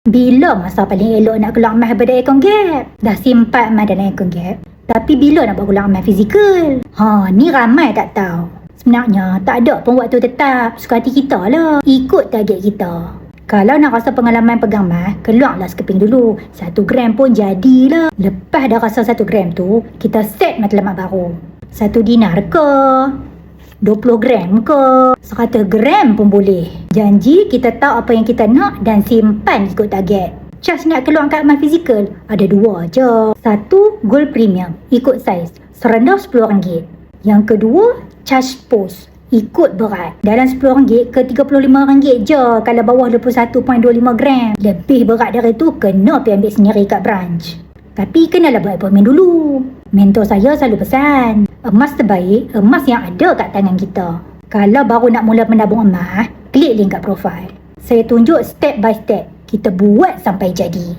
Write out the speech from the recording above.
Bila masa paling elok nak keluar emas daripada account Gap? Dah simpan emas dalam account Gap. Tapi bila nak buat keluar emas fizikal? Ni ramai tak tahu. Sebenarnya tak ada pun waktu tetap. Suka hati kita lah. Ikut target kita. Kalau nak rasa pengalaman pegang emas, keluarlah sekeping dulu. 1 gram pun jadilah. Lepas dah rasa 1 gram tu, kita set matlamat baru. 1 dinar ke? 20 gram ke? 100 gram pun boleh. Janji kita tahu apa yang kita nak dan simpan ikut target. Charge nak keluar kad emas fizikal ada 2 je. 1, gold premium ikut saiz serendah RM10. Yang kedua, charge post ikut berat. Dalam RM10 ke RM35 je kalau bawah 21.25 gram. Lebih berat dari tu kena pergi ambil sendiri kat branch. Tapi kenalah buat appointment dulu. Mentor saya selalu pesan, emas terbaik, emas yang ada kat tangan kita. Kalau baru nak mula menabung emas, klik link kat profil. Saya tunjuk step by step. Kita buat sampai jadi.